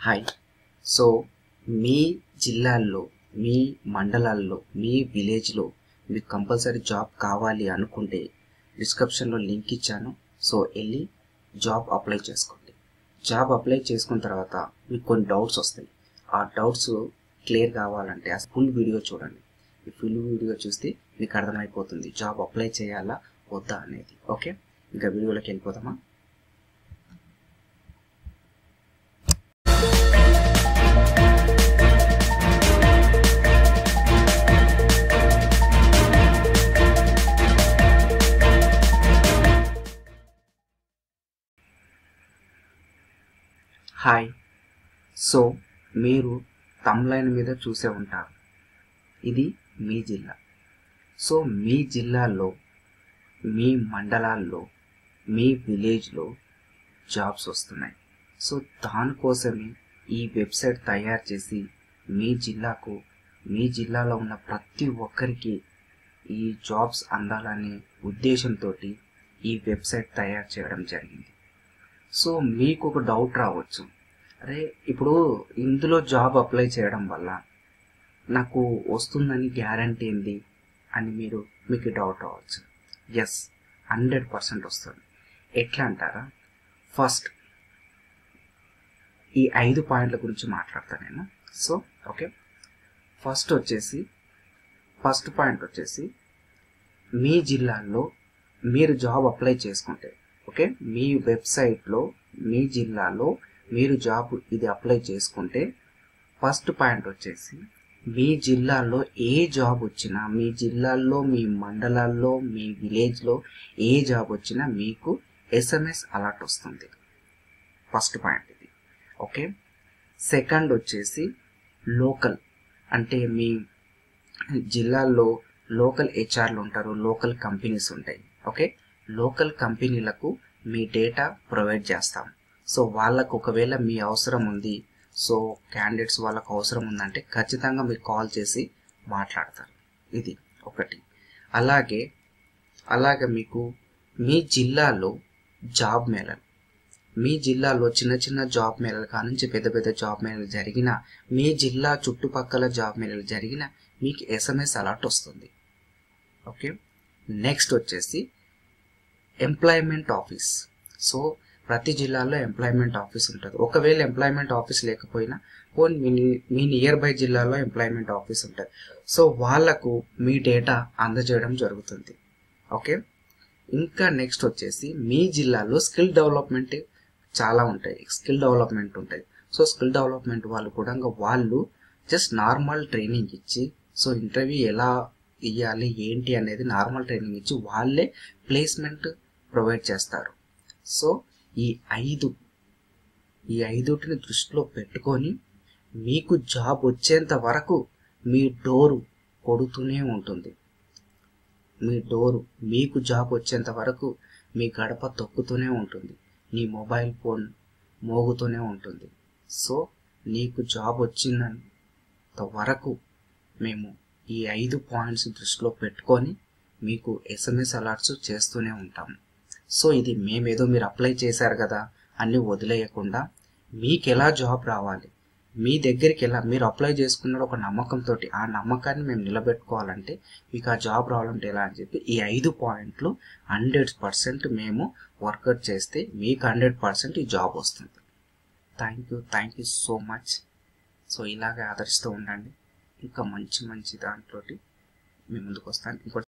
Hi. So మీ జిల్లాల్లో, మీ మండలాల్లో, మీ విలేజ్లో మీకు కంపల్సరీ జాబ్ కావాలి అనుకుంటే డిస్క్రిప్షన్లో లింక్ ఇచ్చాను. సో వెళ్ళి జాబ్ అప్లై చేసుకోండి. జాబ్ అప్లై చేసుకున్న తర్వాత మీకు కొన్ని డౌట్స్ వస్తాయి. ఆ డౌట్స్ క్లియర్ కావాలంటే ఆ ఫుల్ వీడియో చూడండి. ఈ ఫుల్ వీడియో చూస్తే మీకు అర్థమైపోతుంది జాబ్ అప్లై చేయాలా వద్దా అనేది. ఓకే, ఇంకా వీడియోలోకి వెళ్ళిపోదామా? హాయ్. సో మీరు తమ్లైన్ మీద చూసే ఉంటారు, ఇది మీ జిల్లా. సో మీ జిల్లాల్లో, మీ మండలాల్లో, మీ విలేజ్లో జాబ్స్ వస్తున్నాయి. సో దానికోసమే ఈ వెబ్సైట్ తయారు చేసి మీ జిల్లాకు, మీ జిల్లాలో ఉన్న ప్రతి ఒక్కరికి ఈ జాబ్స్ అందాలనే ఉద్దేశంతో ఈ వెబ్సైట్ తయారు చేయడం జరిగింది. సో మీకు ఒక డౌట్ రావచ్చు, అరే ఇప్పుడు ఇందులో జాబ్ అప్లై చేయడం వల్ల నాకు వస్తుందని గ్యారంటీ ఏంది అని మీకు డౌట్ రావచ్చు. ఎస్, 100% వస్తుంది. ఎట్లా అంటారా? ఫస్ట్ ఈ 5 పాయింట్ల గురించి మాట్లాడతాను నేను. సో ఓకే, ఫస్ట్ పాయింట్ వచ్చేసి మీ జిల్లాల్లో మీరు జాబ్ అప్లై చేసుకుంటే, ఓకే, మీ వెబ్సైట్లో మీ జిల్లాలో మీరు జాబ్ ఇది అప్లై చేసుకుంటే ఫస్ట్ పాయింట్ వచ్చేసి మీ జిల్లాలో ఏ జాబ్ వచ్చినా, మీ జిల్లాల్లో, మీ మండలాల్లో, మీ విలేజ్లో ఏ జాబ్ వచ్చినా మీకు SMS అలర్ట్ వస్తుంది. ఫస్ట్ పాయింట్ ఇది. ఓకే, సెకండ్ వచ్చేసి లోకల్, అంటే మీ జిల్లాల్లో లోకల్ HRలు ఉంటారు, లోకల్ కంపెనీస్ ఉంటాయి. ఓకే, లోకల్ కంపెనీలకు మీ డేటా ప్రొవైడ్ చేస్తాం. సో వాళ్ళకు ఒకవేళ మీ అవసరం ఉంది, సో క్యాండిడేట్స్ వాళ్ళకు అవసరం ఉందంటే ఖచ్చితంగా మీరు కాల్ చేసి మాట్లాడతారు. ఇది ఒకటి. అలాగే మీకు మీ జిల్లాలో జాబ్ మేళలు, మీ జిల్లాలో చిన్న చిన్న జాబ్ మేళలు కానుంచి పెద్ద పెద్ద జాబ్ మేళలు జరిగిన, మీ జిల్లా చుట్టుపక్కల జాబ్ మేళలు జరిగిన మీకు SMS అలర్ట్ వస్తుంది. ఓకే, నెక్స్ట్ వచ్చేసి ఎంప్లాయ్మెంట్ ఆఫీస్. సో ప్రతి జిల్లాలో ఎంప్లాయ్మెంట్ ఆఫీస్ ఉంటుంది. ఒకవేళ ఎంప్లాయ్మెంట్ ఆఫీస్ లేకపోయినా మీ నియర్ బై జిల్లాలో ఎంప్లాయ్మెంట్ ఆఫీస్ ఉంటుంది. సో వాళ్లకు మీ డేటా అందజేయడం జరుగుతుంది. ఓకే, ఇంకా నెక్స్ట్ వచ్చేసి మీ జిల్లాలో స్కిల్ డెవలప్మెంట్ చాలా ఉంటాయి, స్కిల్ డెవలప్మెంట్ ఉంటాయి. సో స్కిల్ డెవలప్మెంట్ వాళ్ళు కూడా వాళ్ళు జస్ట్ నార్మల్ ట్రైనింగ్ ఇచ్చి, సో ఇంటర్వ్యూ ఎలా ఇవ్వాలి ఏంటి అనేది నార్మల్ ట్రైనింగ్ ఇచ్చి వాళ్ళే ప్లేస్మెంట్ ప్రొవైడ్ చేస్తారు. సో ఈ ఐదుటిని దృష్టిలో పెట్టుకొని మీకు జాబ్ వచ్చేంత వరకు మీ డోరు కొడుతూనే ఉంటుంది. మీకు జాబ్ వచ్చేంత వరకు మీ గడప తొక్కుతూనే ఉంటుంది, నీ మొబైల్ ఫోన్ మోగుతూనే ఉంటుంది. సో నీకు జాబ్ వచ్చినంత వరకు మేము ఈ 5 పాయింట్స్ దృష్టిలో పెట్టుకొని మీకు SMS అలర్ట్స్ చేస్తూనే ఉంటాము. సో ఇది మేమేదో మీరు అప్లై చేశారు కదా అన్ని వదిలేయకుండా మీకు ఎలా జాబ్ రావాలి, మీ దగ్గరికి ఎలా మీరు అప్లై చేసుకున్న ఒక నమ్మకంతో, ఆ నమ్మకాన్ని మేము నిలబెట్టుకోవాలంటే మీకు ఆ జాబ్ రావాలంటే ఎలా అని చెప్పి ఈ 5 పాయింట్లు 100% మేము వర్కౌట్ చేస్తే మీకు 100% ఈ జాబ్ వస్తుంది. Thank you so much. So ఇలాగే ఆదరిస్తూ ఉండండి. ఇంకా మంచి దాంట్లో మీ ముందుకు వస్తాను.